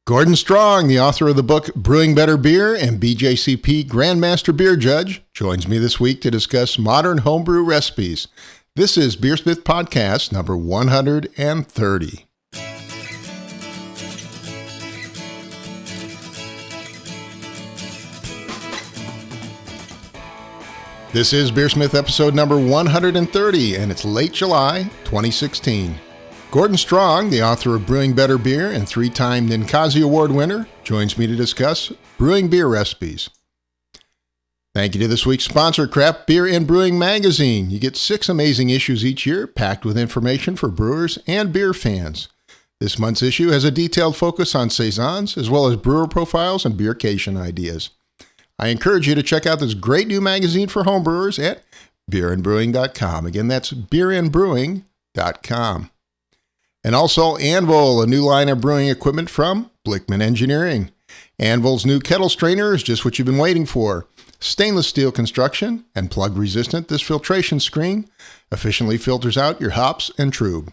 Gordon Strong, the author of the book Brewing Better Beer and BJCP Grandmaster Beer Judge, joins me this week to discuss modern homebrew recipes. This is BeerSmith Podcast number 130. This is BeerSmith episode number 130, and it's late July 2016. Gordon Strong, the author of Brewing Better Beer and three-time Ninkasi Award winner, joins me to discuss brewing beer recipes. Thank you to this week's sponsor, Craft Beer and Brewing Magazine. You get 6 amazing issues each year, packed with information for brewers and beer fans. This month's issue has a detailed focus on saisons, as well as brewer profiles and beercation ideas. I encourage you to check out this great new magazine for homebrewers at beerandbrewing.com. Again, that's beerandbrewing.com. And also Anvil, a new line of brewing equipment from Blickman Engineering. Anvil's new kettle strainer is just what you've been waiting for. Stainless steel construction and plug resistant, this filtration screen efficiently filters out your hops and trub.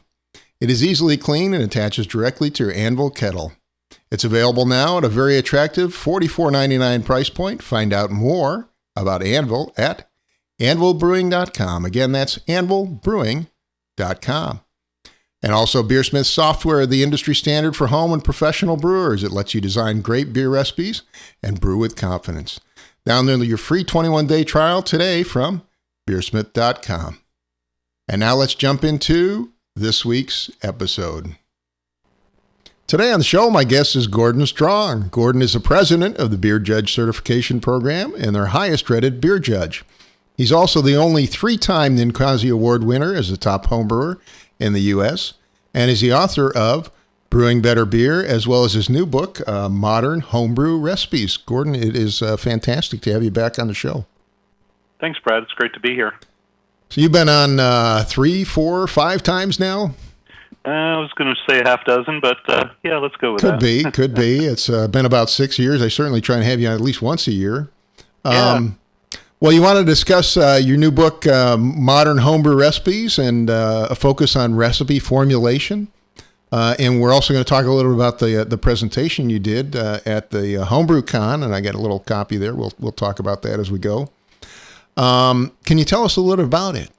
It is easily clean and attaches directly to your Anvil kettle. It's available now at a very attractive $44.99 price point. Find out more about Anvil at anvilbrewing.com. Again, that's anvilbrewing.com. And also BeerSmith software, the industry standard for home and professional brewers. It lets you design great beer recipes and brew with confidence. Download your free 21-day trial today from beersmith.com. And now let's jump into this week's episode. Today on the show, my guest is Gordon Strong. Gordon is the president of the Beer Judge Certification Program and their highest-rated beer judge. He's also the only 3-time Ninkasi Award winner as the top homebrewer in the U.S., and is the author of Brewing Better Beer, as well as his new book, Modern Homebrew Recipes. Gordon, it is fantastic to have you back on the show. Thanks, Brad. It's great to be here. So you've been on 3, 4, 5 times now? I was going to say a half dozen, but yeah, let's go with that. Could be. It's been about 6 years. I certainly try and have you on at least once a year. Yeah. Well, you want to discuss your new book, Modern Homebrew Recipes, and a focus on recipe formulation. And we're also going to talk a little bit about the presentation you did at the Homebrew Con, and I got a little copy there. We'll talk about that as we go. Can you tell us a little about it?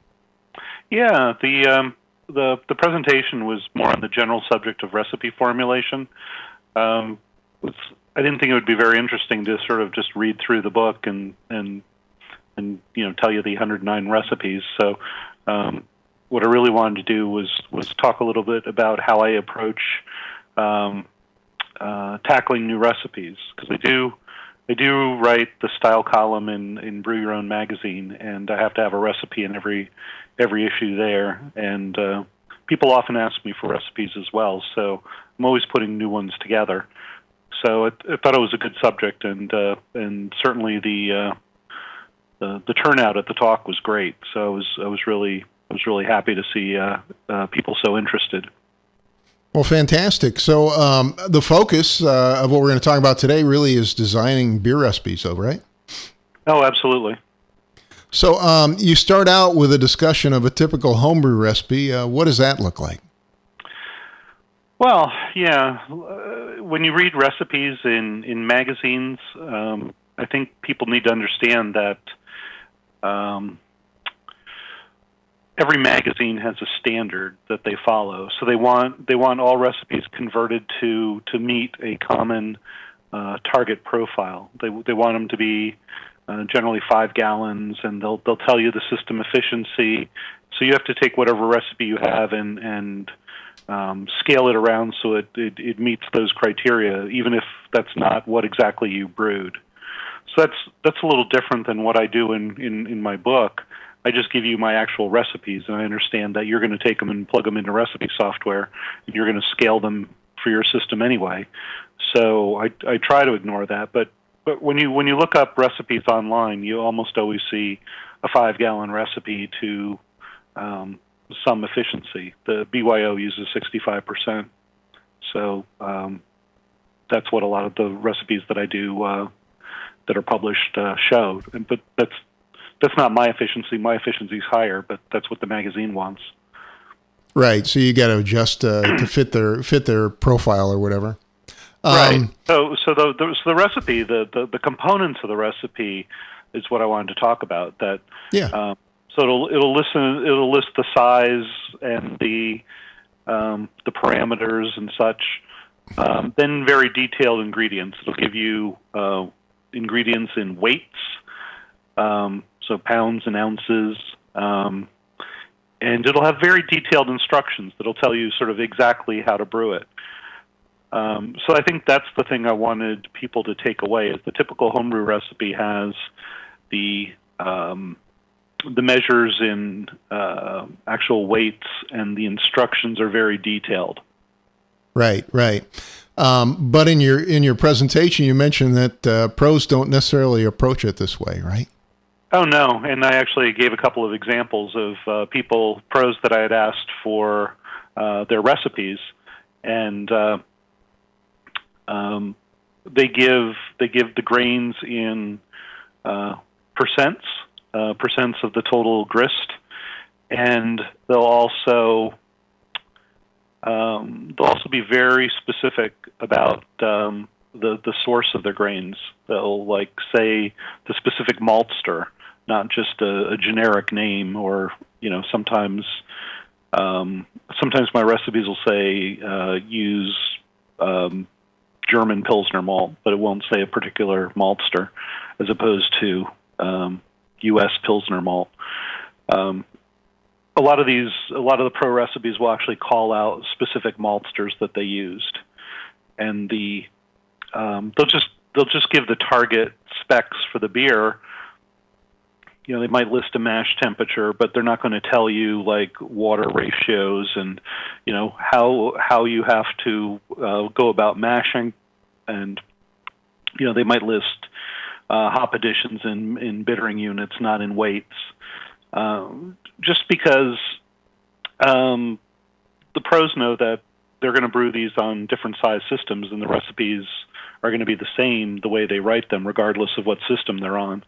Yeah, the presentation was more on the general subject of recipe formulation. I didn't think it would be very interesting to sort of just read through the book and tell you the 109 recipes. So what I really wanted to do was talk a little bit about how I approach tackling new recipes, because I do write the style column in Brew Your Own magazine, and I have to have a recipe in every issue there. And people often ask me for recipes as well, so I'm always putting new ones together. So I thought it was a good subject, and certainly the turnout at the talk was great. So I was really happy to see people so interested. Well, fantastic. So the focus of what we're going to talk about today really is designing beer recipes, though, right? Oh, absolutely. So you start out with a discussion of a typical homebrew recipe. What does that look like? Well, yeah. When you read recipes in magazines, I think people need to understand that every magazine has a standard that they follow. So they want all recipes converted to meet a common target profile. They want them to be generally 5 gallons, and they'll tell you the system efficiency. So you have to take whatever recipe you have and scale it around so it meets those criteria, even if that's not what exactly you brewed. So that's a little different than what I do in my book. I just give you my actual recipes, and I understand that you're going to take them and plug them into recipe software, and you're going to scale them for your system anyway. So I try to ignore that, but when you look up recipes online, you almost always see a 5-gallon recipe to some efficiency. The BYO uses 65%, so that's what a lot of the recipes that I do that are published show. But that's not my efficiency. My efficiency is higher, but that's what the magazine wants. Right. So you got to adjust to fit their profile or whatever. Right. So the recipe, the components of the recipe, is what I wanted to talk about. That Yeah. so it'll list the size and the parameters and such. Then very detailed ingredients. It'll give you ingredients in weights, so pounds and ounces, and it'll have very detailed instructions that'll tell you sort of exactly how to brew it. So I think that's the thing I wanted people to take away, is the typical homebrew recipe has the measures in actual weights, and the instructions are very detailed. Right. But in your presentation, you mentioned that pros don't necessarily approach it this way, right? Oh, no, and I actually gave a couple of examples of pros that I had asked for their recipes, and they give the grains in percents of the total grist, and they'll also be very specific about the source of their grains. They'll say the specific maltster, not just a generic name, or sometimes my recipes will say use German Pilsner malt, but it won't say a particular maltster, as opposed to U.S. Pilsner malt. A lot of the pro recipes will actually call out specific maltsters that they used, and they'll just give the target specs for the beer. They might list a mash temperature, but they're not going to tell you water ratios and how you have to go about mashing, and they might list hop additions in bittering units, not in weights. Just because the pros know that they're going to brew these on different size systems, and the recipes are going to be the same the way they write them, regardless of what system they're on.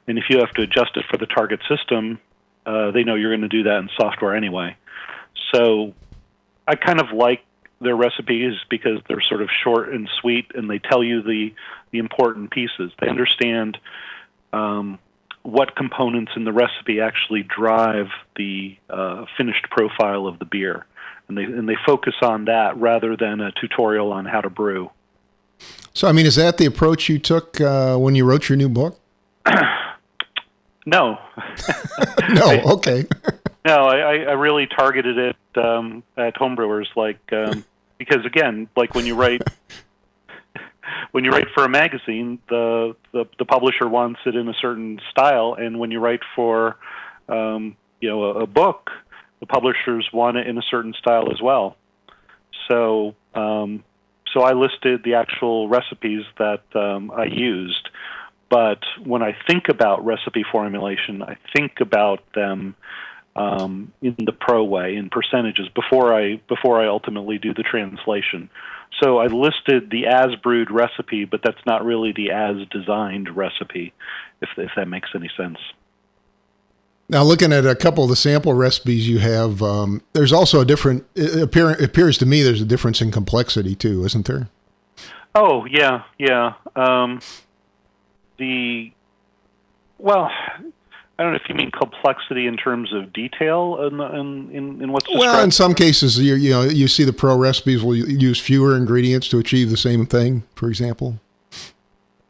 And if you have to adjust it for the target system, they know you're going to do that in software anyway. So I kind of like their recipes because they're sort of short and sweet, and they tell you the important pieces. They understand what components in the recipe actually drive the finished profile of the beer, and they focus on that rather than a tutorial on how to brew. So, is that the approach you took when you wrote your new book? No. No. Okay. No, I really targeted it at homebrewers, because again, when you write for a magazine, the publisher wants it in a certain style, and when you write for a book, the publishers want it in a certain style as well. So I listed the actual recipes that I used, but when I think about recipe formulation, I think about them in the pro way, in percentages, before I ultimately do the translation. So I listed the as brewed recipe, but that's not really the as designed recipe, if that makes any sense. Now, looking at a couple of the sample recipes you have, there's also it appears to me there's a difference in complexity too, isn't there? Oh, yeah. I don't know if you mean complexity in terms of detail in what's described. Well, in some cases, you see the pro recipes will use fewer ingredients to achieve the same thing, for example.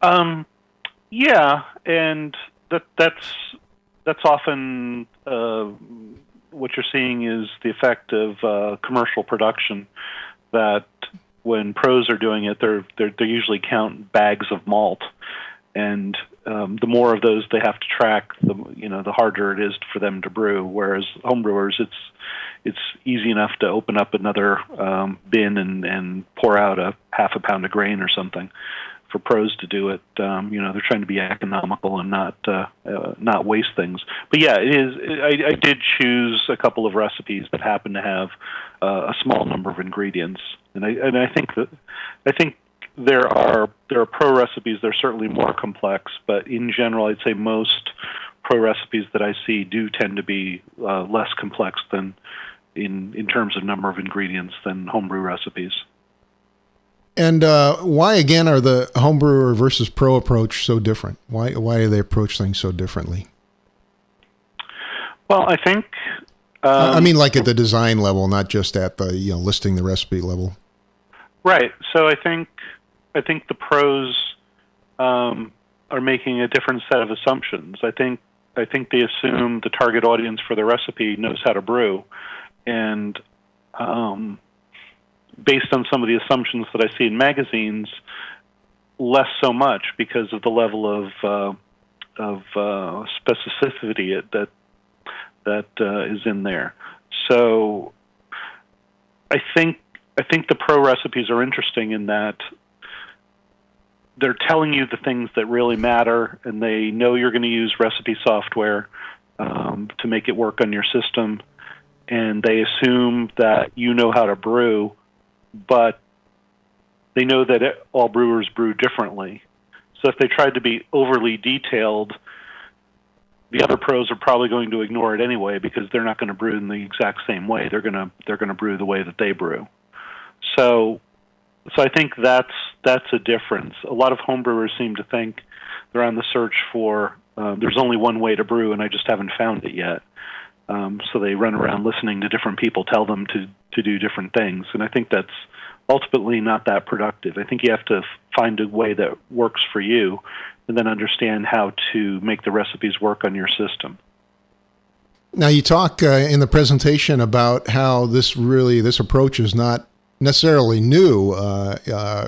Yeah, and that's often what you're seeing is the effect of commercial production. That when pros are doing it, they usually count bags of malt, and the more of those they have to track, the harder it is for them to brew. Whereas homebrewers, it's easy enough to open up another bin and pour out a half a pound of grain or something. For pros to do it, they're trying to be economical and not waste things. But yeah, it is. I did choose a couple of recipes that happen to have a small number of ingredients, and I think there are pro recipes that are certainly more complex, but in general, I'd say most pro recipes that I see do tend to be less complex than in terms of number of ingredients than homebrew recipes. And why, again, are the homebrewer versus pro approach so different? Why do they approach things so differently? Well, I think... I mean, like at the design level, not just at the listing the recipe level. Right. So I think the pros are making a different set of assumptions. I think they assume the target audience for the recipe knows how to brew, and based on some of the assumptions that I see in magazines, less so much because of the level of specificity that is in there. So I think the pro recipes are interesting in that they're telling you the things that really matter, and they know you're going to use recipe software to make it work on your system, and they assume that you know how to brew, but they know that all brewers brew differently. So if they tried to be overly detailed, the other pros are probably going to ignore it anyway because they're not going to brew in the exact same way. They're going to brew the way that they brew. So I think that's a difference. A lot of homebrewers seem to think they're on the search for there's only one way to brew, and I just haven't found it yet. So they run around listening to different people tell them to do different things, and I think that's ultimately not that productive. I think you have to find a way that works for you, and then understand how to make the recipes work on your system. Now, you talk in the presentation about how this approach is not necessarily new.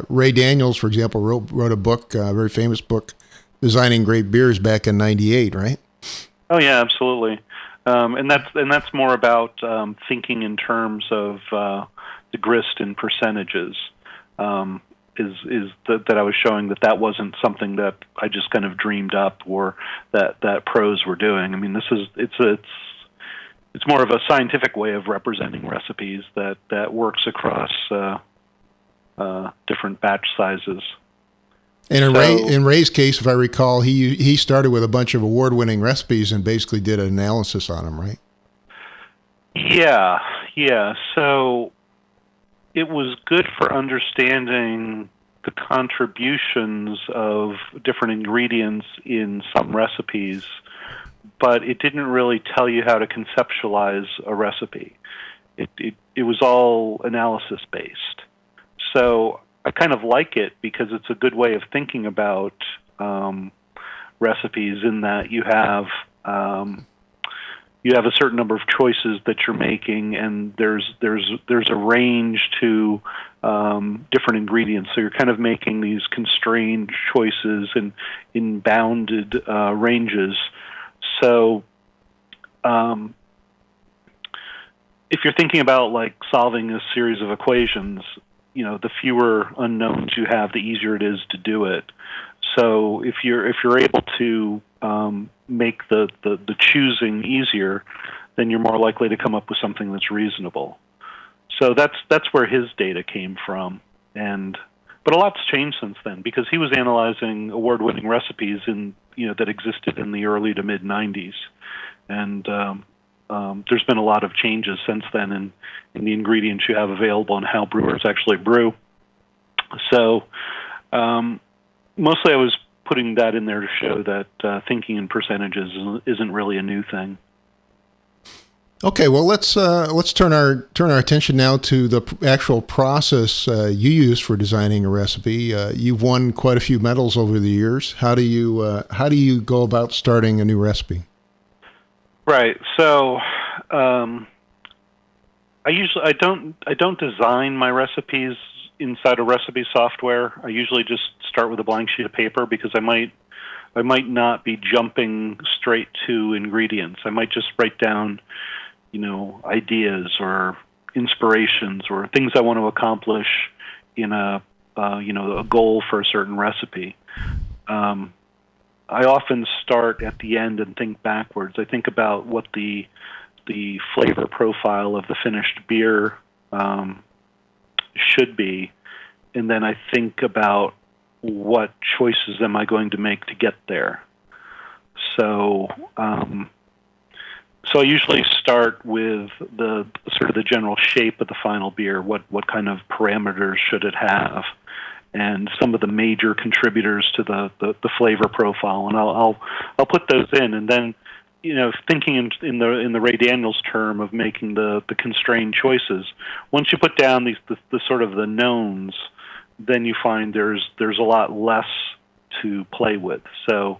Ray Daniels, for example, wrote a book, a very famous book, Designing Great Beers, back in '98, right? Oh yeah, absolutely. And that's more about thinking in terms of the grist and percentages. Is that I was showing that wasn't something that I just kind of dreamed up or that pros were doing. I mean, it's more of a scientific way of representing recipes that works across different batch sizes. And in Ray's case, if I recall, he started with a bunch of award-winning recipes and basically did an analysis on them, right? Yeah. So it was good for understanding the contributions of different ingredients in some recipes, but it didn't really tell you how to conceptualize a recipe. It was all analysis based. So I kind of like it because it's a good way of thinking about recipes in that you have a certain number of choices that you're making, and there's a range to different ingredients. So you're kind of making these constrained choices in bounded ranges. So if you're thinking about like solving a series of equations, the fewer unknowns you have, the easier it is to do it. So if you're able to make the choosing easier, then you're more likely to come up with something that's reasonable. So that's where his data came from, but a lot's changed since then because he was analyzing award-winning recipes that existed in the early to mid '90s, and there's been a lot of changes since then in the ingredients you have available and how brewers actually brew. So mostly I was putting that in there to show that thinking in percentages isn't really a new thing. Okay, well let's turn our attention now to the actual process you use for designing a recipe. You've won quite a few medals over the years. How do you go about starting a new recipe? Right. So I don't design my recipes inside a recipe software. I usually just start with a blank sheet of paper because I might not be jumping straight to ingredients. I might just write down, ideas or inspirations or things I want to accomplish in a goal for a certain recipe. I often start at the end and think backwards. I think about what the flavor profile of the finished beer should be, and then I think about what choices am I going to make to get there. So So I usually start with the sort of the general shape of the final beer. What kind of parameters should it have, and some of the major contributors to the flavor profile, and I'll put those in, and then thinking in the Ray Daniels term of making the constrained choices. Once you put down the sort of the knowns, then you find there's a lot less to play with. So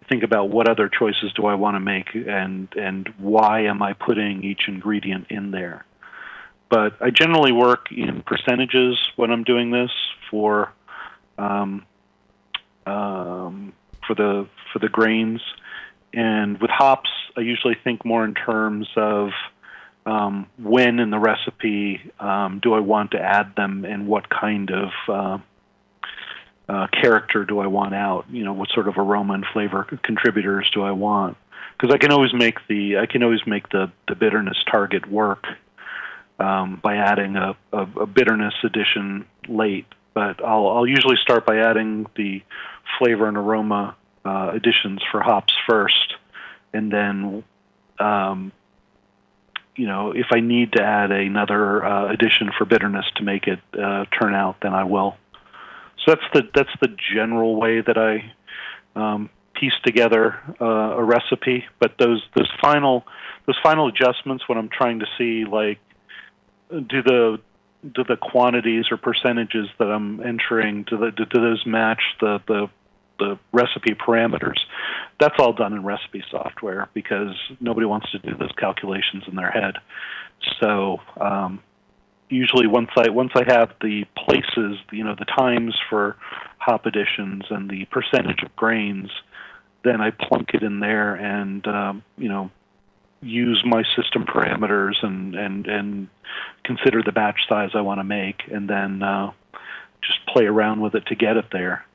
think about what other choices do I want to make, and why am I putting each ingredient in there. But I generally work in percentages when I'm doing this for the grains, and with hops, I usually think more in terms of when in the recipe do I want to add them, and what kind of character do I want out? What sort of aroma and flavor contributors do I want? Because I can always make the bitterness target work by adding a bitterness addition late. But I'll usually start by adding the flavor and aroma additions for hops first, and then if I need to add another addition for bitterness to make it turn out, then I will. So that's the general way that I piece together a recipe. But those final adjustments, when I'm trying to see, like, do the quantities or percentages that I'm entering, do those match the recipe parameters? That's all done in recipe software, because nobody wants to do those calculations in their head. So usually once I have the places, the times for hop additions and the percentage of grains, then I plunk it in there and use my system parameters and consider the batch size I want to make, and then just play around with it to get it there.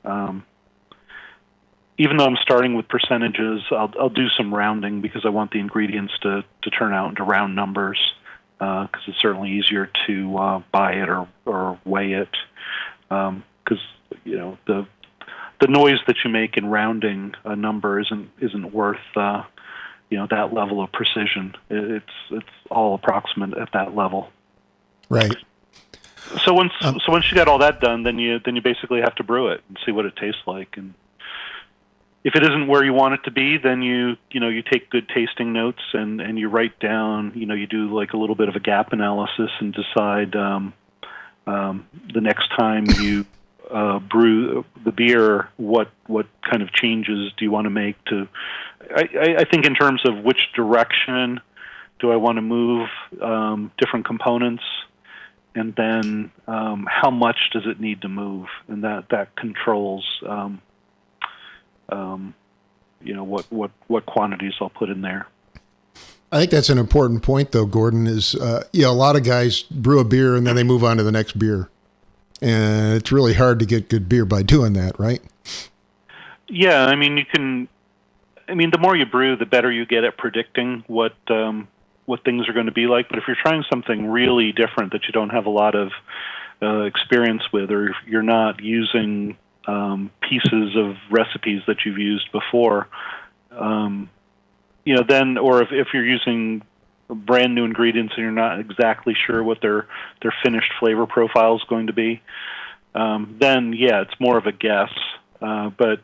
Even though I'm starting with percentages, I'll do some rounding, because I want the ingredients to turn out into round numbers, because it's certainly easier to buy it or weigh it, because the noise that you make in rounding a number isn't worth that level of precision. It's all approximate at that level. Right. So once you got all that done, then you basically have to brew it and see what it tastes like. And if it isn't where you want it to be, then you take good tasting notes and you write down. You do like a little bit of a gap analysis and decide the next time you brew the beer, what kind of changes do you want to make to. I think in terms of which direction do I want to move different components, and then how much does it need to move, and that controls what quantities I'll put in there. I think that's an important point, though, Gordon, is a lot of guys brew a beer and then they move on to the next beer. And it's really hard to get good beer by doing that, right? Yeah, the more you brew, the better you get at predicting what things are going to be like. But if you're trying something really different that you don't have a lot of experience with, or if you're not using pieces of recipes that you've used before, then, or if you're using brand new ingredients and you're not exactly sure what their finished flavor profile is going to be, then yeah, it's more of a guess. But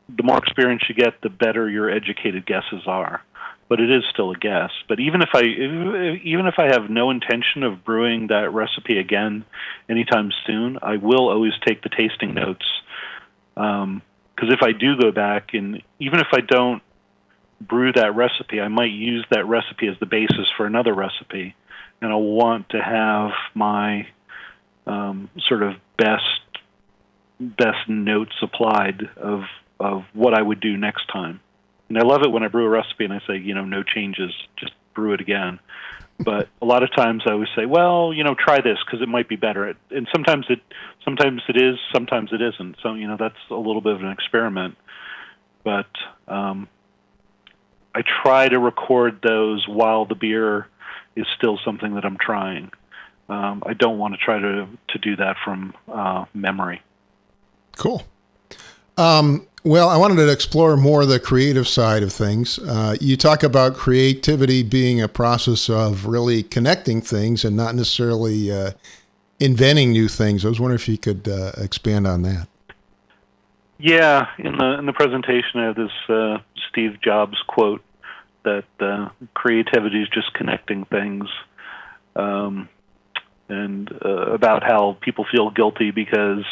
the more experience you get, the better your educated guesses are. But it is still a guess. But even if I have no intention of brewing that recipe again anytime soon, I will always take the tasting notes. Because if I do go back, and even if I don't brew that recipe, I might use that recipe as the basis for another recipe, and I'll want to have my sort of best notes applied of what I would do next time. And I love it when I brew a recipe and I say, no changes, just brew it again. But a lot of times I always say, well, try this because it might be better. And sometimes it is, sometimes it isn't. So, that's a little bit of an experiment. But I try to record those while the beer is still something that I'm trying. I don't want to try to do that from memory. Cool. Well, I wanted to explore more the creative side of things. You talk about creativity being a process of really connecting things and not necessarily inventing new things. I was wondering if you could expand on that. Yeah, in the presentation, I have this Steve Jobs quote that creativity is just connecting things, and about how people feel guilty because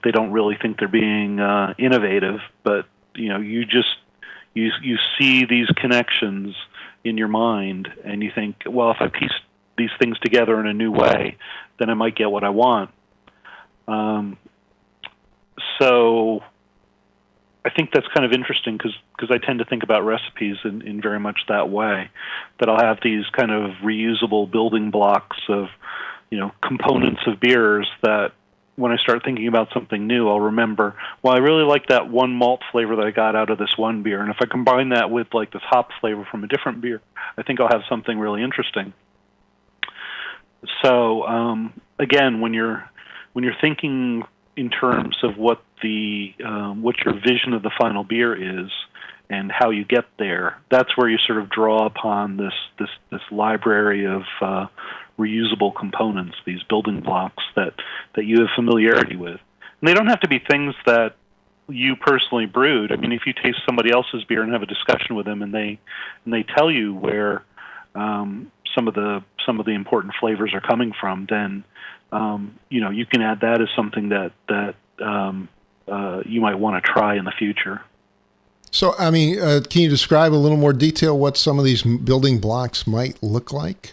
they don't really think they're being innovative, but you see these connections in your mind, and you think, well, if I piece these things together in a new way, then I might get what I want. So I think that's kind of interesting because I tend to think about recipes in very much that way, that I'll have these kind of reusable building blocks of components of beers that when I start thinking about something new, I'll remember, well, I really like that one malt flavor that I got out of this one beer, and if I combine that with like this hop flavor from a different beer, I think I'll have something really interesting. So again, when you're thinking in terms of what your vision of the final beer is and how you get there, that's where you sort of draw upon this library of reusable components, these building blocks that you have familiarity with. And they don't have to be things that you personally brewed. I mean, if you taste somebody else's beer and have a discussion with them, and they tell you where some of the important flavors are coming from, then you can add that as something that you might want to try in the future. So, I mean, can you describe a little more detail what some of these building blocks might look like?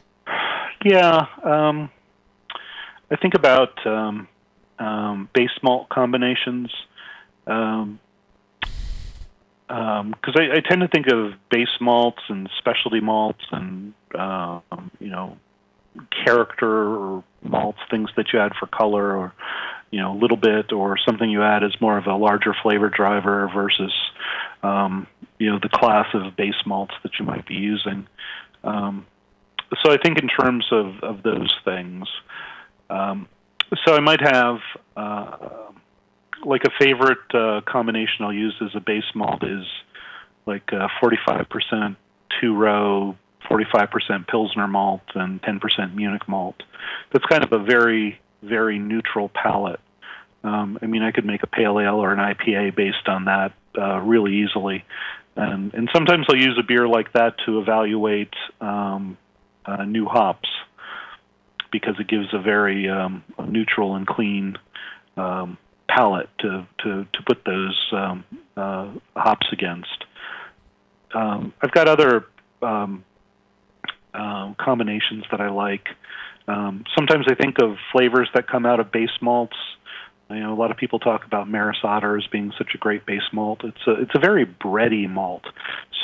Yeah, I think about base malt combinations, because I tend to think of base malts and specialty malts and character malts, things that you add for color, or a little bit, or something you add as more of a larger flavor driver versus the class of base malts that you might be using. So I think in terms of those things. So I might have like a favorite combination I'll use as a base malt is like 45% two-row, 45% Pilsner malt, and 10% Munich malt. That's kind of a very, very neutral palate. I mean, I could make a pale ale or an IPA based on that really easily. And sometimes I'll use a beer like that to evaluate new hops, because it gives a very neutral and clean palate to put those hops against. I've got other combinations that I like. Sometimes I think of flavors that come out of base malts. A lot of people talk about Maris Otter as being such a great base malt. It's a very bready malt.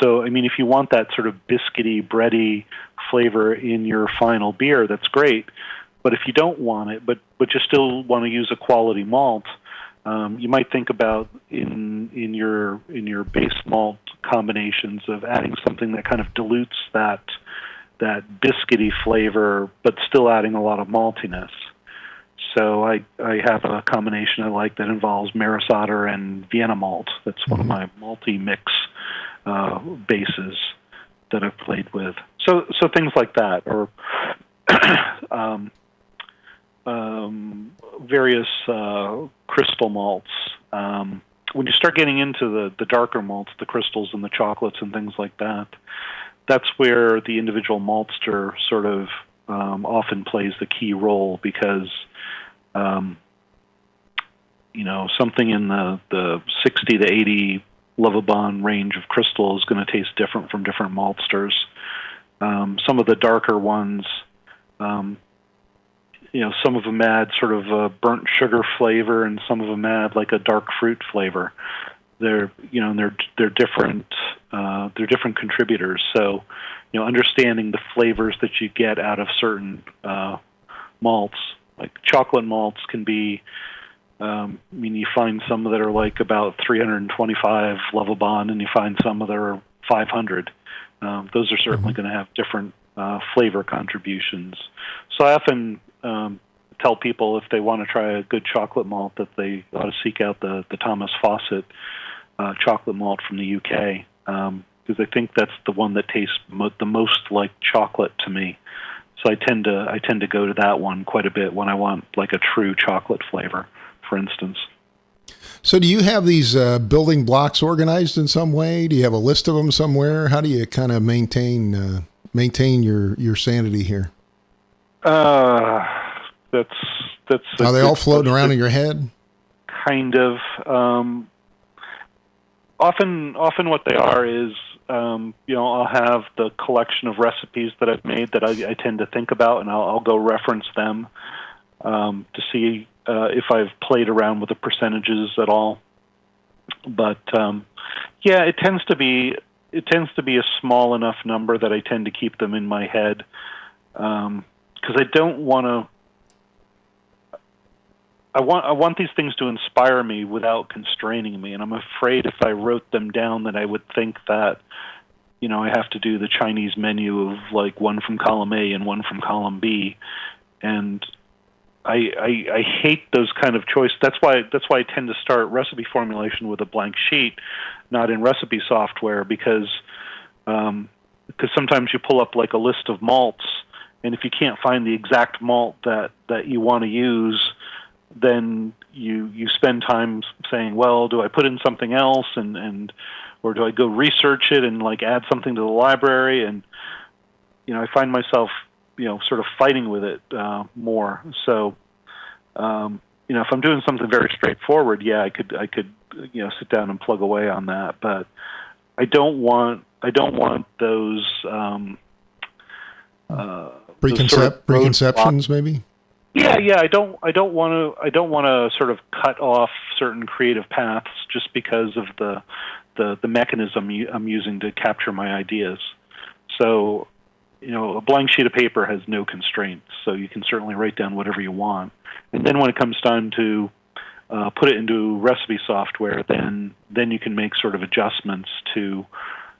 So, I mean, if you want that sort of biscuity, bready flavor in your final beer, that's great. But if you don't want it, but you still want to use a quality malt, you might think about in your base malt combinations of adding something that kind of dilutes that biscuity flavor, but still adding a lot of maltiness. So I have a combination I like that involves Maris Otter and Vienna malt. That's one of my multi-mix bases that I've played with. So things like that, or various crystal malts. When you start getting into the darker malts, the crystals and the chocolates and things like that, that's where the individual maltster sort of often plays the key role, because something in the 60 to 80 Lovibond range of crystal is going to taste different from different maltsters. Some of the darker ones, some of them add sort of a burnt sugar flavor, and some of them add like a dark fruit flavor. They're different. They're different contributors. So, understanding the flavors that you get out of certain malts, like chocolate malts, can be. You find some that are like about 325 Lovibond, and you find some that are 500. Those are certainly going to have different flavor contributions. So I often tell people if they want to try a good chocolate malt that they ought to seek out the Thomas Fawcett chocolate malt from the UK, because I think that's the one that tastes the most like chocolate to me. So I tend to go to that one quite a bit when I want like a true chocolate flavor, for instance. So do you have these building blocks organized in some way? Do you have a list of them somewhere? How do you kind of maintain your sanity here? That's Are they all floating around in your head? Kind of. Often what they are is, I'll have the collection of recipes that I've made that I tend to think about, and I'll go reference them to see if I've played around with the percentages at all. But it tends to be a small enough number that I tend to keep them in my head, because I don't want to. I want these things to inspire me without constraining me, and I'm afraid if I wrote them down that I would think that, I have to do the Chinese menu of like one from column A and one from column B, and I hate those kind of choices. That's why I tend to start recipe formulation with a blank sheet, not in recipe software, because sometimes you pull up like a list of malts, and if you can't find the exact malt that you want to use, then you spend time saying, well, do I put in something else, or do I go research it and like add something to the library? And I find myself sort of fighting with it more. So if I'm doing something very straightforward, I could sit down and plug away on that. But I don't want those preconceptions, maybe. Yeah. I don't want to sort of cut off certain creative paths just because of the mechanism I'm using to capture my ideas. So, a blank sheet of paper has no constraints, so you can certainly write down whatever you want. And then when it comes time to put it into recipe software, then you can make sort of adjustments to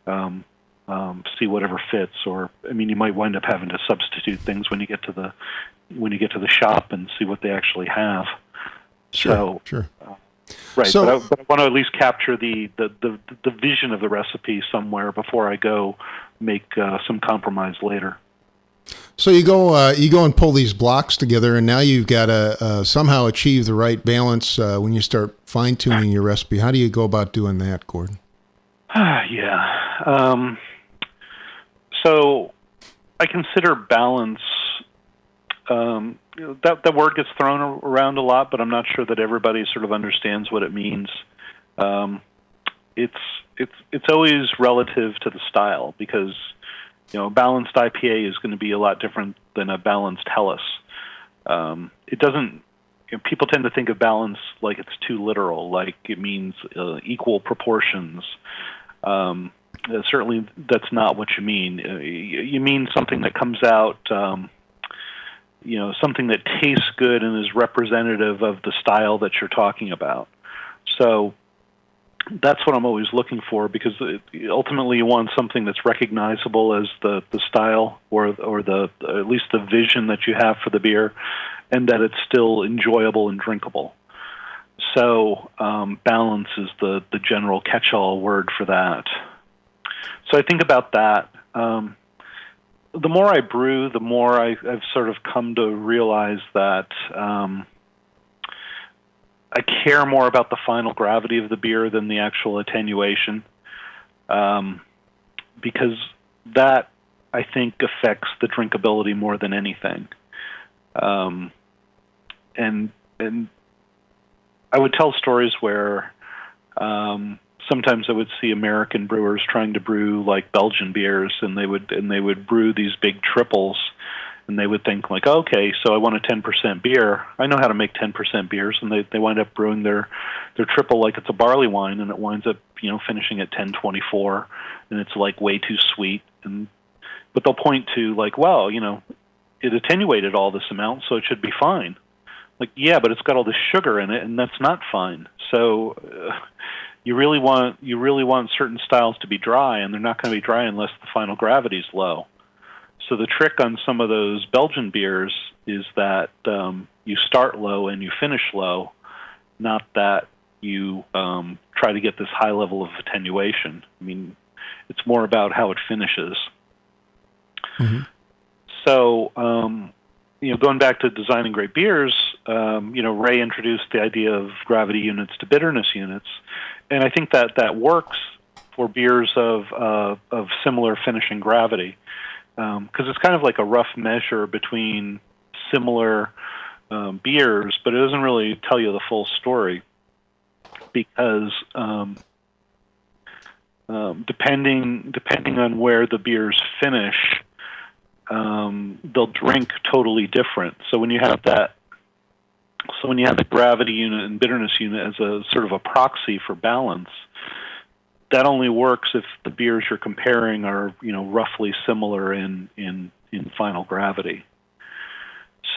see whatever fits. Or you might wind up having to substitute things when you get to the shop and see what they actually have. Sure. Right, so, but I want to at least capture the vision of the recipe somewhere before I go make some compromise later. So you go and pull these blocks together, and now you've got to somehow achieve the right balance when you start fine tuning your recipe. How do you go about doing that, Gordon? So I consider balance. That word gets thrown around a lot, but I'm not sure that everybody sort of understands what it means. It's always relative to the style, because a balanced IPA is going to be a lot different than a balanced Helles. It doesn't. People tend to think of balance like it's too literal, like it means equal proportions. Certainly, that's not what you mean. You mean something that comes out. Something that tastes good and is representative of the style that you're talking about. So that's what I'm always looking for, because ultimately you want something that's recognizable as the style or the at least the vision that you have for the beer, and that it's still enjoyable and drinkable. So balance is the general catch-all word for that. So I think about that. The more I brew, the more I've sort of come to realize that I care more about the final gravity of the beer than the actual attenuation, because that, I think, affects the drinkability more than anything. And I would tell stories where sometimes I would see American brewers trying to brew like Belgian beers, and they would brew these big triples, and they would think like, okay, so I want a 10% beer. I know how to make 10% beers, and they wind up brewing their triple like it's a barley wine, and it winds up finishing at 10.24, and it's like way too sweet. But they'll point to like, well, it attenuated all this amount, so it should be fine. Like, yeah, but it's got all this sugar in it, and that's not fine. So you really want certain styles to be dry, and they're not going to be dry unless the final gravity is low. So the trick on some of those Belgian beers is that you start low and you finish low, not that you try to get this high level of attenuation. I mean, it's more about how it finishes. Mm-hmm. So, going back to designing great beers, Ray introduced the idea of gravity units to bitterness units, and I think that works for beers of similar finishing gravity, because it's kind of like a rough measure between similar beers, but it doesn't really tell you the full story, because depending on where the beers finish, they'll drink totally different. So when you have the gravity unit and bitterness unit as a sort of a proxy for balance, that only works if the beers you're comparing are roughly similar in final gravity.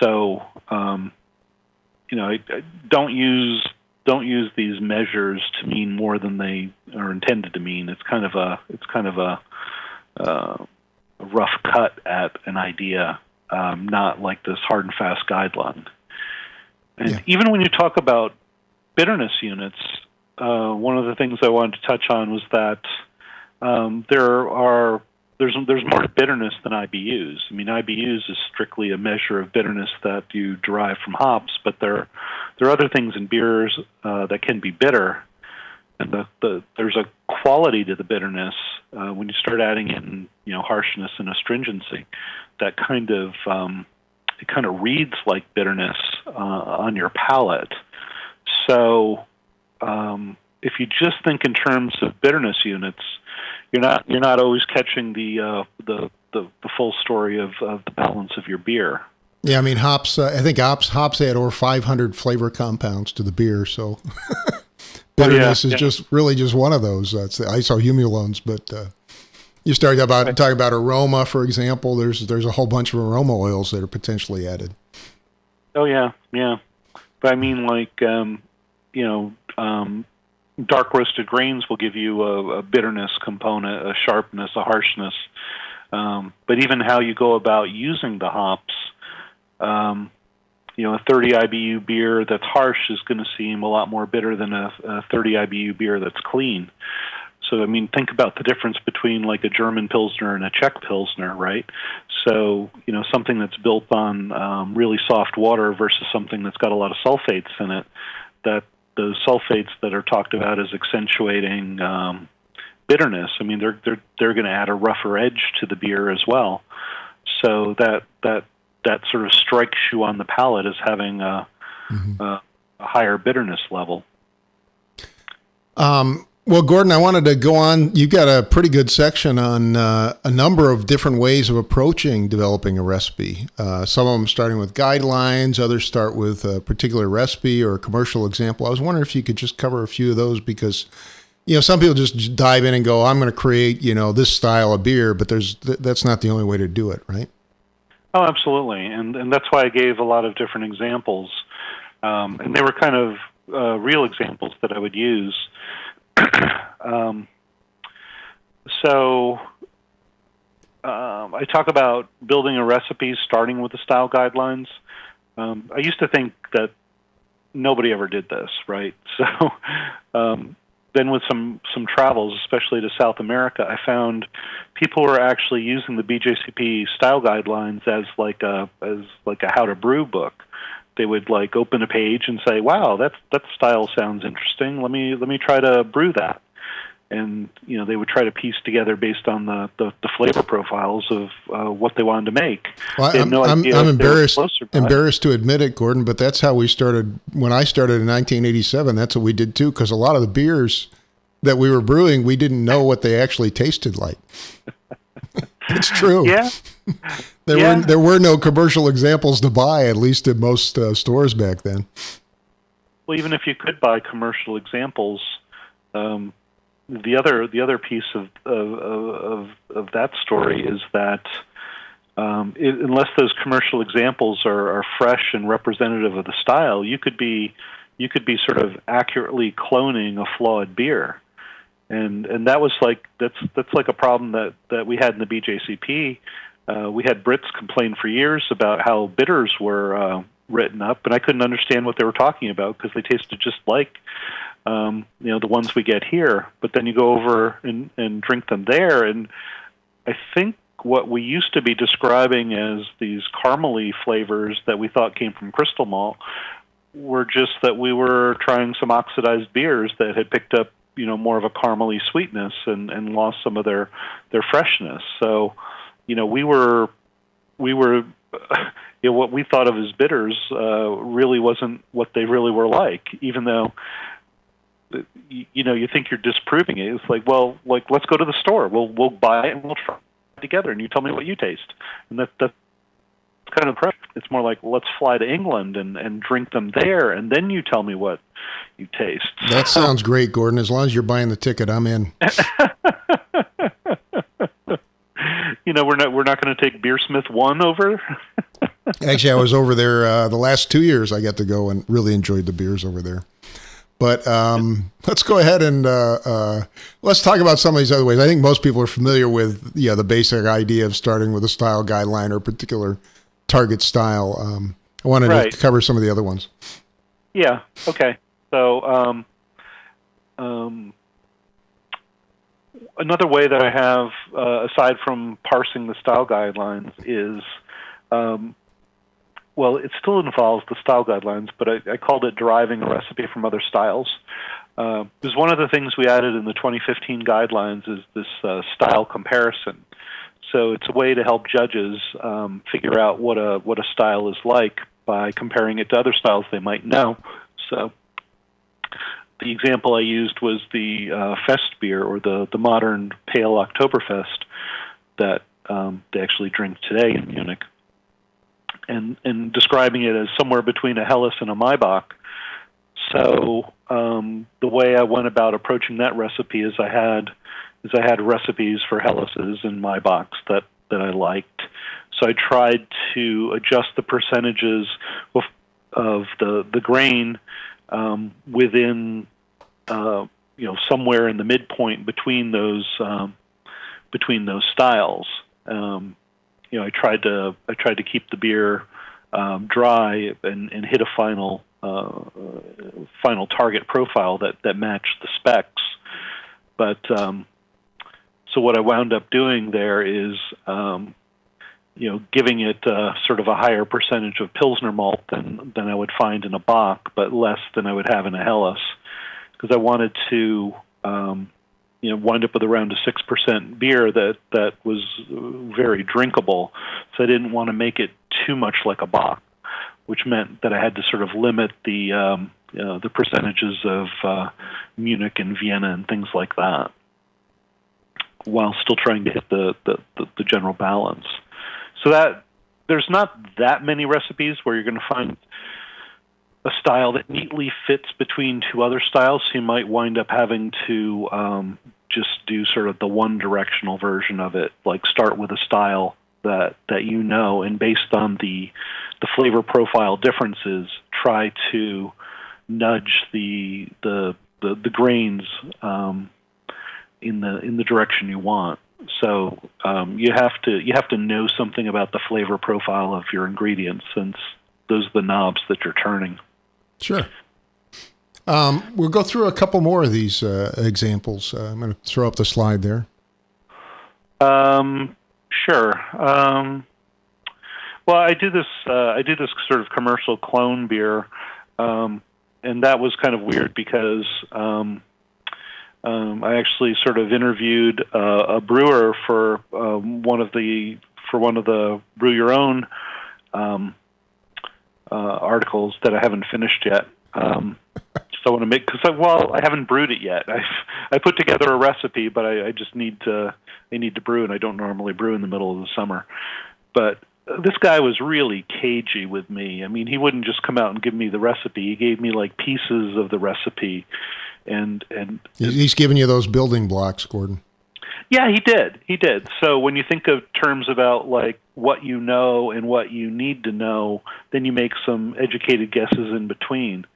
So I don't use these measures to mean more than they are intended to mean. It's kind of a rough cut at an idea, not like this hard and fast guideline. And even when you talk about bitterness units, one of the things I wanted to touch on was that there's more bitterness than IBUs. I mean, IBUs is strictly a measure of bitterness that you derive from hops, but there are other things in beers that can be bitter, and there's a quality to the bitterness when you start adding in harshness and astringency that kind of reads like bitterness on your palate. So if you just think in terms of bitterness units, you're not always catching the full story of the balance of your beer. Yeah, I mean hops. I think hops add over 500 flavor compounds to the beer, so bitterness is just one of those. It's the isohumulones, but you start talking about aroma, for example. There's a whole bunch of aroma oils that are potentially added. Oh yeah. But I mean, like dark roasted grains will give you a bitterness component, a sharpness, a harshness. But even how you go about using the hops, a 30 IBU beer that's harsh is going to seem a lot more bitter than a 30 IBU beer that's clean. So, I mean, think about the difference between like a German Pilsner and a Czech Pilsner, right? So, something that's built on really soft water versus something that's got a lot of sulfates in it, that those sulfates that are talked about as accentuating bitterness, I mean, they're going to add a rougher edge to the beer as well. So that sort of strikes you on the palate as having a higher bitterness level. Well, Gordon, I wanted to go on. You've got a pretty good section on a number of different ways of approaching developing a recipe. Some of them starting with guidelines, others start with a particular recipe or a commercial example. I was wondering if you could just cover a few of those, because some people just dive in and go, I'm going to create this style of beer, but that's not the only way to do it, right? Oh, absolutely, and that's why I gave a lot of different examples, and they were kind of real examples that I would use. So I talk about building a recipe starting with the style guidelines. I used to think that nobody ever did this, right? So then with some travels, especially to South America, I found people were actually using the BJCP style guidelines as like a how to brew book. They would like open a page and say, "Wow, that style sounds interesting. Let me try to brew that." And they would try to piece together based on the flavor profiles of what they wanted to make. Well, I'm embarrassed to admit it, Gordon, but that's how we started. When I started in 1987, that's what we did too, because a lot of the beers that we were brewing, we didn't know what they actually tasted like. It's true. Yeah. There were no commercial examples to buy, at least in most stores back then. Well, even if you could buy commercial examples, the other piece of that story is that unless those commercial examples are fresh and representative of the style, you could be sort of accurately cloning a flawed beer. And that was that's like a problem that we had in the BJCP. We had Brits complain for years about how bitters were written up, and I couldn't understand what they were talking about because they tasted just like the ones we get here. But then you go over and drink them there, and I think what we used to be describing as these caramely flavors that we thought came from crystal malt were just that we were trying some oxidized beers that had picked up, more of a caramely sweetness and lost some of their freshness. So, we were what we thought of as bitters really wasn't what they really were like, even though you think you're disproving it. It's like, well, let's go to the store. We'll buy it and we'll try it together, and you tell me what you taste. And that's kind of pressure. It's more like, let's fly to England and drink them there, and then you tell me what you taste. That sounds great, Gordon. As long as you're buying the ticket, I'm in. We're not going to take BeerSmith 1 over. Actually, I was over there the last 2 years. I got to go and really enjoyed the beers over there. But let's go ahead and let's talk about some of these other ways. I think most people are familiar with the basic idea of starting with a style guideline or a particular target style. I wanted to cover some of the other ones. Yeah. Okay. So another way that I have, aside from parsing the style guidelines, is it still involves the style guidelines, but I called it deriving a recipe from other styles. Because one of the things we added in the 2015 guidelines is this style comparison. So it's a way to help judges figure out what a style is like by comparing it to other styles they might know. So the example I used was the Fest beer, or the modern Pale Oktoberfest that they actually drink today in Munich, and describing it as somewhere between a Helles and a Maibach. So the way I went about approaching that recipe is I had recipes for Helleses and Maibachs that I liked. So I tried to adjust the percentages of the grain within somewhere in the midpoint between those styles. I tried to keep the beer dry and hit a final target profile that matched the specs. But so what I wound up doing there is giving it sort of a higher percentage of Pilsner malt than I would find in a Bock, but less than I would have in a Helles, because I wanted to wind up with around a 6% beer that was very drinkable. So I didn't want to make it too much like a Bock, which meant that I had to sort of limit the percentages of Munich and Vienna and things like that, while still trying to hit the general balance. So that there's not that many recipes where you're going to find a style that neatly fits between two other styles. So you might wind up having to just do sort of the one-directional version of it, like start with a style that and based on the flavor profile differences, try to nudge the grains in the direction you want. So you have to know something about the flavor profile of your ingredients, since those are the knobs that you're turning. Sure. We'll go through a couple more of these examples. I'm going to throw up the slide there. Sure. Well, I do this sort of commercial clone beer, and that was kind of weird because I actually sort of interviewed a brewer for one of the Brew Your Own articles that I haven't finished yet. So I want to make, because I haven't brewed it yet. I put together a recipe, but I just need to brew, and I don't normally brew in the middle of the summer. But this guy was really cagey with me. I mean, he wouldn't just come out and give me the recipe. He gave me like pieces of the recipe, and he's giving you those building blocks, Gordon. Yeah, he did. So when you think of terms about like what you know and what you need to know, then you make some educated guesses in between.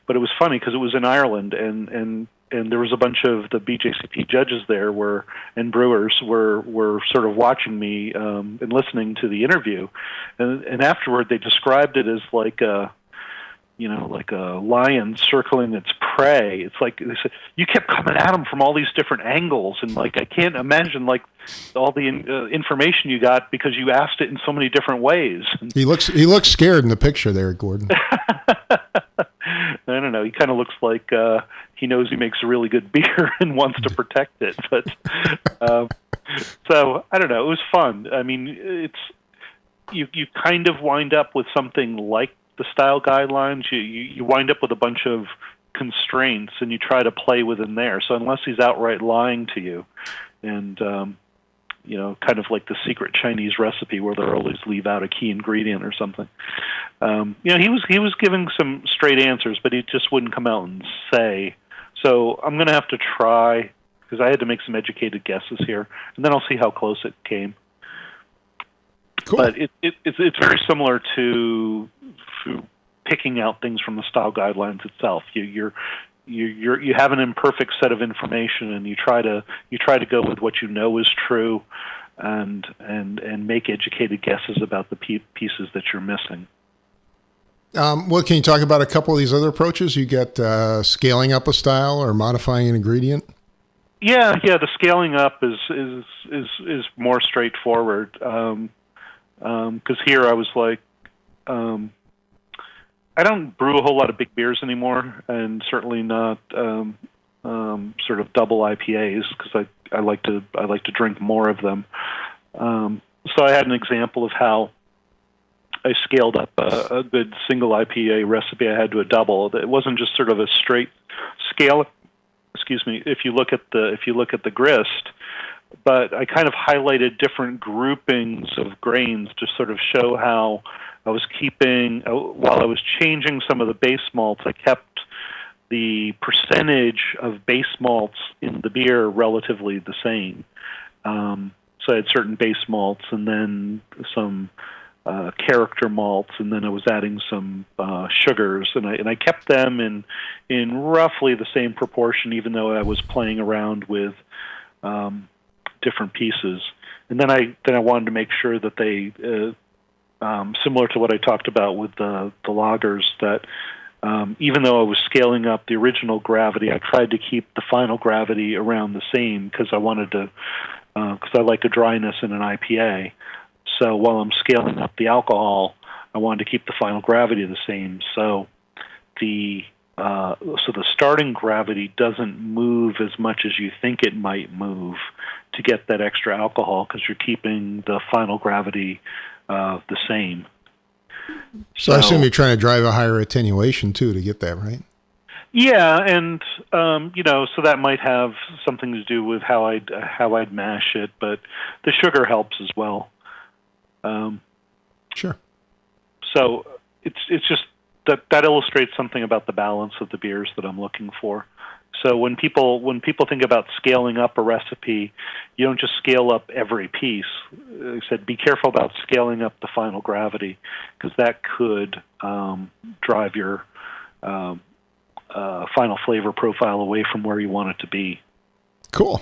But it was funny because it was in Ireland, and and there was a bunch of the BJCP judges there and brewers were sort of watching me and listening to the interview, and afterward they described it as like a lion circling its prey. It's like they said, you kept coming at him from all these different angles, and like I can't imagine like all the information you got because you asked it in so many different ways. He looks scared in the picture there, Gordon. I don't know. He kind of looks like he knows he makes a really good beer and wants to protect it. But so I don't know. It was fun. I mean, it's you kind of wind up with something like the style guidelines. You wind up with a bunch of constraints, and you try to play within there. So unless he's outright lying to you, and kind of like the secret Chinese recipe where they'll always leave out a key ingredient or something. He was giving some straight answers, but he just wouldn't come out and say. So I'm going to have to try, because I had to make some educated guesses here, and then I'll see how close it came. Cool. But it's very similar to picking out things from the style guidelines itself. You have an imperfect set of information, and you try to go with what you know is true, and make educated guesses about the pieces that you're missing. Well, can you talk about a couple of these other approaches? You get scaling up a style or modifying an ingredient. Yeah. The scaling up is more straightforward. Because here I was like, I don't brew a whole lot of big beers anymore, and certainly not sort of double IPAs, because I like to drink more of them. So I had an example of how I scaled up a good single IPA recipe I had to a double. It wasn't just sort of a straight scale. Excuse me. If you look at the grist, but I kind of highlighted different groupings of grains to sort of show how I was keeping, while I was changing some of the base malts, I kept the percentage of base malts in the beer relatively the same. So I had certain base malts, and then some character malts, and then I was adding some sugars, and I kept them in roughly the same proportion, even though I was playing around with different pieces. And then I wanted to make sure that they, similar to what I talked about with the lagers, that even though I was scaling up the original gravity, I tried to keep the final gravity around the same, because I wanted to, because I like a dryness in an IPA. So while I'm scaling up the alcohol, I wanted to keep the final gravity the same. So the starting gravity doesn't move as much as you think it might move to get that extra alcohol, because you're keeping the final gravity the same. So I assume you're trying to drive a higher attenuation too to get that, right? Yeah, and so that might have something to do with how I'd mash it, but the sugar helps as well. Sure. So it's just that illustrates something about the balance of the beers that I'm looking for. So when people think about scaling up a recipe, you don't just scale up every piece. I said be careful about scaling up the final gravity, because that could drive your final flavor profile away from where you want it to be. Cool.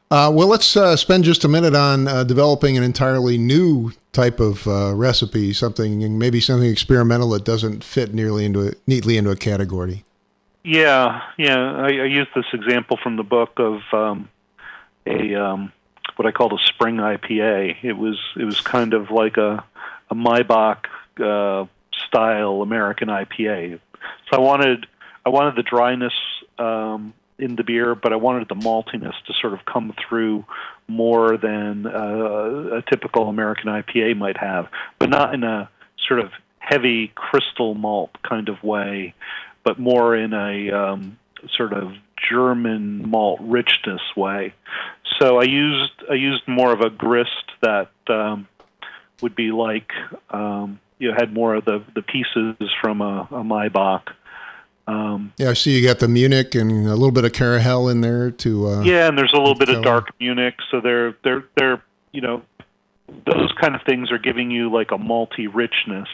Well, let's spend just a minute on developing an entirely new type of recipe, maybe something experimental that doesn't fit neatly into a category. Yeah. I used this example from the book of what I called a spring IPA. It was kind of like a Maibach style American IPA. So I wanted the dryness in the beer, but I wanted the maltiness to sort of come through more than a typical American IPA might have, but not in a sort of heavy crystal malt kind of way, but more in a sort of German malt richness way. So I used more of a grist that would be like had more of the pieces from a Maibach. I see you got the Munich and a little bit of Carahel in there too. And there's a little bit of dark Munich, so they're those kind of things are giving you like a malty richness.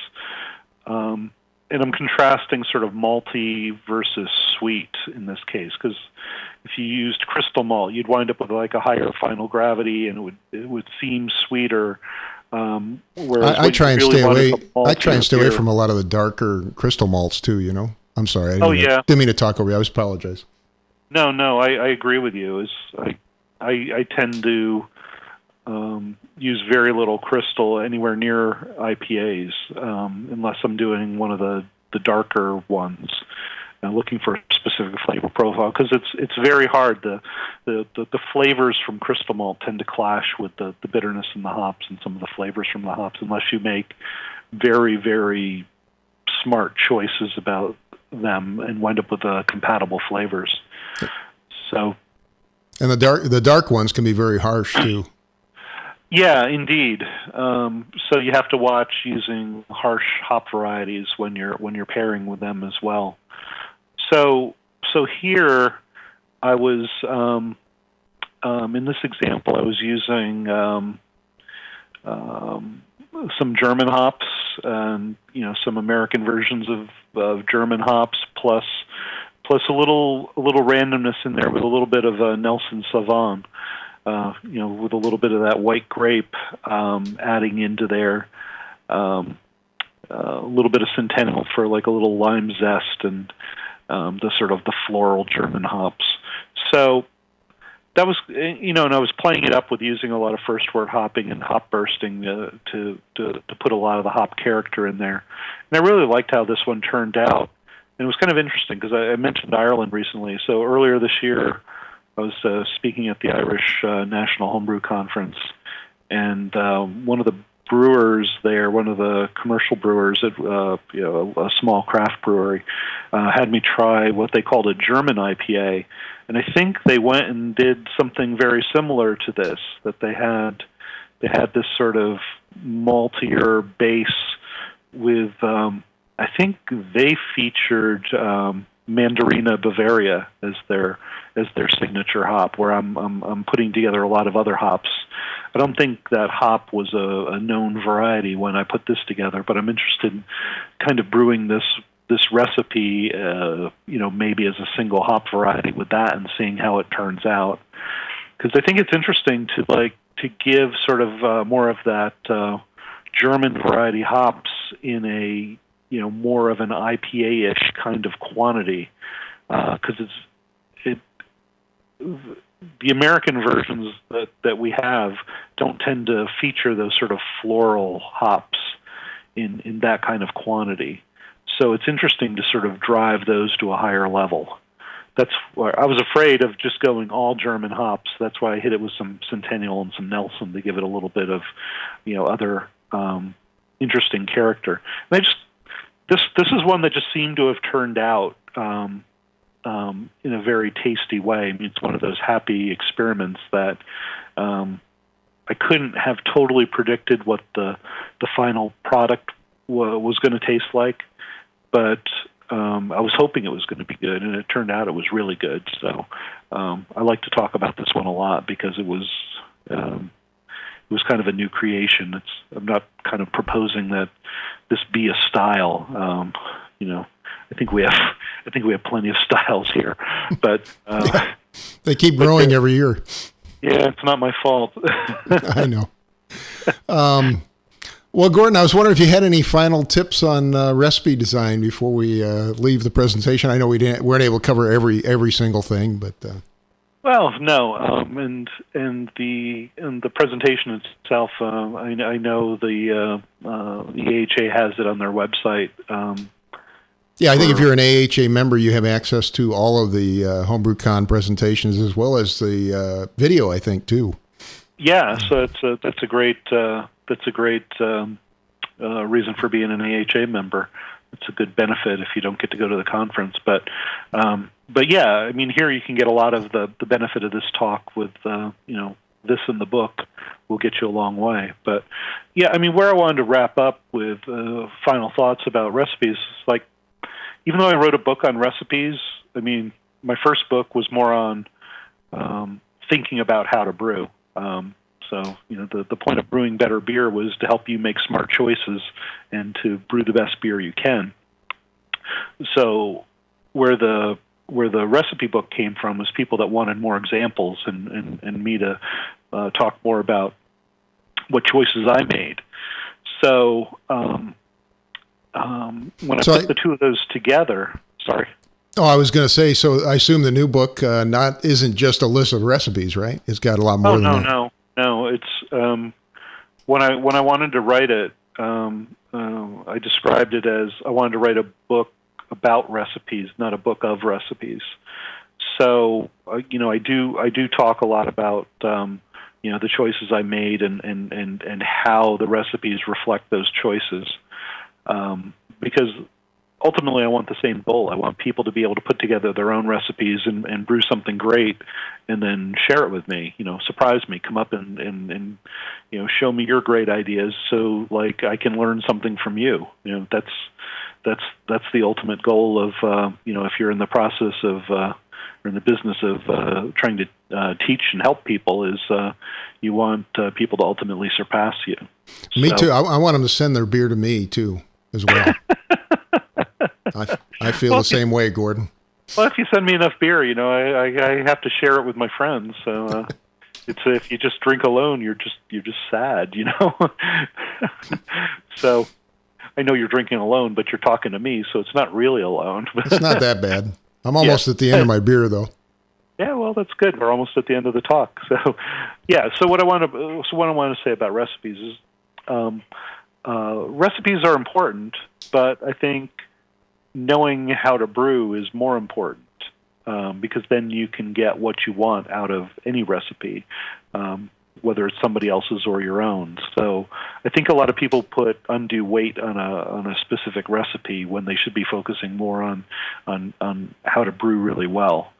I'm contrasting sort of malty versus sweet in this case, because if you used crystal malt, you'd wind up with like a higher final gravity, and it would seem sweeter. Whereas I try and stay away. I try and stay away beer, from a lot of the darker crystal malts too. I'm sorry. Didn't mean to talk over you. I apologize. No, I agree with you. I tend to use very little crystal anywhere near IPAs, unless I'm doing one of the darker ones, looking for a specific flavor profile, because it's very hard. The flavors from crystal malt tend to clash with the bitterness in the hops and some of the flavors from the hops, unless you make very, very smart choices about them and wind up with compatible flavors. So, and the dark ones can be very harsh too. Yeah, indeed. So you have to watch using harsh hop varieties when you're pairing with them as well. So here I was in this example I was using some German hops and some American versions of German hops plus a little randomness in there with a little bit of Nelson Sauvin. With a little bit of that white grape adding into there, a little bit of Centennial for like a little lime zest, and the sort of the floral German hops. So that was, and I was playing it up with using a lot of first word hopping and hop bursting to put a lot of the hop character in there. And I really liked how this one turned out. And it was kind of interesting because I mentioned Ireland recently. So earlier this year, I was speaking at the Irish National Homebrew Conference, and one of the brewers there, one of the commercial brewers at a small craft brewery, had me try what they called a German IPA, and I think they went and did something very similar to this. That they had this sort of maltier base with, I think they featured Mandarina Bavaria as their signature hop, where I'm putting together a lot of other hops. I don't think that hop was a known variety when I put this together, but I'm interested in kind of brewing this recipe, maybe as a single hop variety with that, and seeing how it turns out. Because I think it's interesting to give sort of more of that German variety hops in a more of an IPA-ish kind of quantity, because the American versions that we have don't tend to feature those sort of floral hops in that kind of quantity. So it's interesting to sort of drive those to a higher level. That's why I was afraid of just going all German hops. That's why I hit it with some Centennial and some Nelson to give it a little bit of, other interesting character. And this is one that just seemed to have turned out in a very tasty way. I mean, it's one of those happy experiments that I couldn't have totally predicted what the final product was going to taste like, but I was hoping it was going to be good, and it turned out it was really good. So I like to talk about this one a lot because it was kind of a new creation. I'm not kind of proposing that this be a style. I think we have plenty of styles here, but they keep growing every year. Yeah, it's not my fault. I know. Well, Gordon, I was wondering if you had any final tips on recipe design before we leave the presentation. I know we weren't able to cover every single thing, but well, no, and the presentation itself, I know the AHA has it on their website. Yeah, I think if you're an AHA member, you have access to all of the HomebrewCon presentations as well as the video, I think, too. Yeah, so that's a great reason for being an AHA member. It's a good benefit if you don't get to go to the conference. But yeah, I mean, here you can get a lot of the benefit of this talk with this in the book will get you a long way. But yeah, I mean, where I wanted to wrap up with final thoughts about recipes, like, even though I wrote a book on recipes, I mean, my first book was more on thinking about how to brew. So, the point of brewing better beer was to help you make smart choices and to brew the best beer you can. So where the recipe book came from was people that wanted more examples and me to talk more about what choices I made. So when I put the two of those together, sorry. Oh, I was going to say, so I assume the new book isn't just a list of recipes, right? It's got a lot more than that. No. It's when I wanted to write it, I described it as I wanted to write a book about recipes, not a book of recipes. So I do talk a lot about the choices I made and how the recipes reflect those choices, because ultimately I want the same goal. I want people to be able to put together their own recipes and brew something great and then share it with me, surprise me, come up and show me your great ideas so like I can learn something from you. That's the ultimate goal of, if you're in the process of, or in the business of trying to teach and help people is you want people to ultimately surpass you. Me too. I want them to send their beer to me too, as well. I feel the same way, Gordon. Well, if you send me enough beer, I have to share it with my friends. So it's if you just drink alone, you're just sad, So I know you're drinking alone, but you're talking to me, so it's not really alone. It's not that bad. I'm almost at the end of my beer, though. Yeah, well, that's good. We're almost at the end of the talk. So, yeah. So what I want to say about recipes is, recipes are important, but I think knowing how to brew is more important, because then you can get what you want out of any recipe, whether it's somebody else's or your own. So I think a lot of people put undue weight on a specific recipe when they should be focusing more on how to brew really well.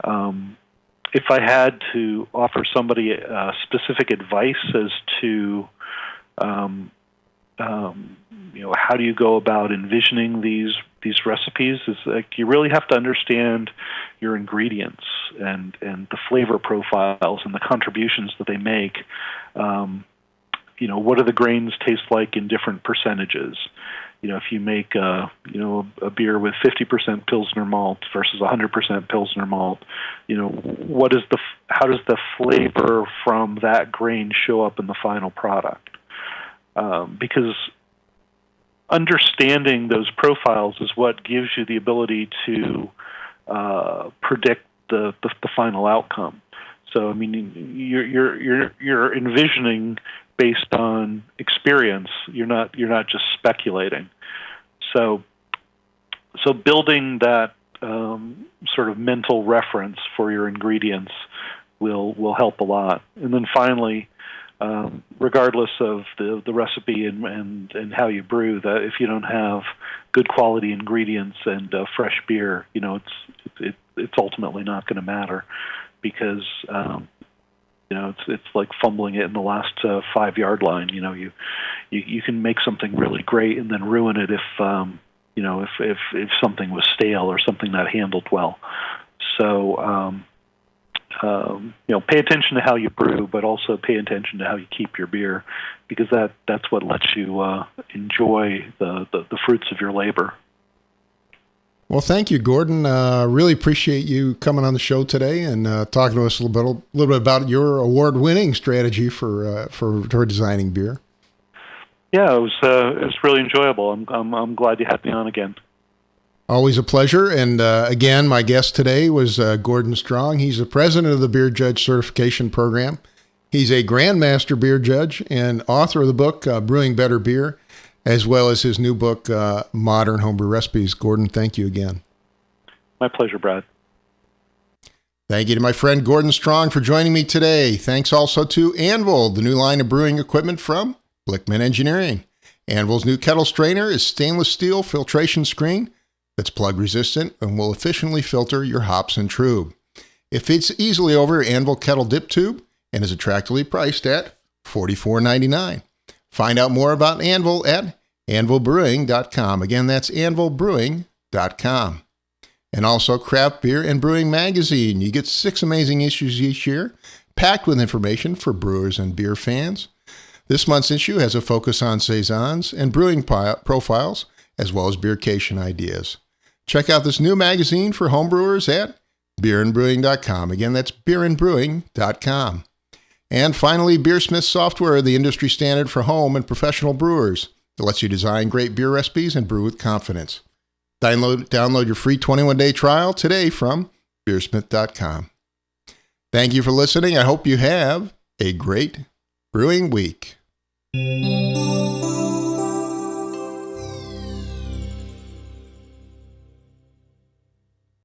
If I had to offer somebody specific advice as to how do you go about envisioning these recipes, is like you really have to understand your ingredients and the flavor profiles and the contributions that they make. What do the grains taste like in different percentages? If you make a beer with 50% Pilsner malt versus 100% Pilsner malt, how does the flavor from that grain show up in the final product? Because understanding those profiles is what gives you the ability to predict the final outcome. So, I mean, you're envisioning based on experience. You're not just speculating. So building that sort of mental reference for your ingredients will help a lot. And then finally, regardless of the recipe and how you brew, that if you don't have good quality ingredients and fresh beer, it's ultimately not going to matter, because it's like fumbling it in the last 5-yard line. You can make something really great and then ruin it if something was stale or something not handled well. So pay attention to how you brew, but also pay attention to how you keep your beer, because that's what lets you enjoy the fruits of your labor. Well, thank you, Gordon. Really appreciate you coming on the show today and talking to us a little bit about your award-winning strategy for designing beer. Yeah, it was really enjoyable. I'm glad you had me on again. Always a pleasure. And again, my guest today was Gordon Strong. He's the president of the Beer Judge Certification Program. He's a Grandmaster Beer Judge and author of the book Brewing Better Beer, as well as his new book, Modern Homebrew Recipes. Gordon, thank you again. My pleasure, Brad. Thank you to my friend Gordon Strong for joining me today. Thanks also to Anvil, the new line of brewing equipment from Blickman Engineering. Anvil's new kettle strainer is stainless steel filtration screen that's plug resistant and will efficiently filter your hops and trub. It fits easily over your Anvil kettle dip tube and is attractively priced at $44.99. Find out more about Anvil at anvilbrewing.com. Again, that's anvilbrewing.com. And also Craft Beer and Brewing Magazine. You get 6 amazing issues each year, packed with information for brewers and beer fans. This month's issue has a focus on saisons and brewing profiles, as well as beercation ideas. Check out this new magazine for homebrewers at beerandbrewing.com. Again, that's beerandbrewing.com. And finally, BeerSmith software, the industry standard for home and professional brewers. It lets you design great beer recipes and brew with confidence. Download your free 21-day trial today from beersmith.com. Thank you for listening. I hope you have a great brewing week.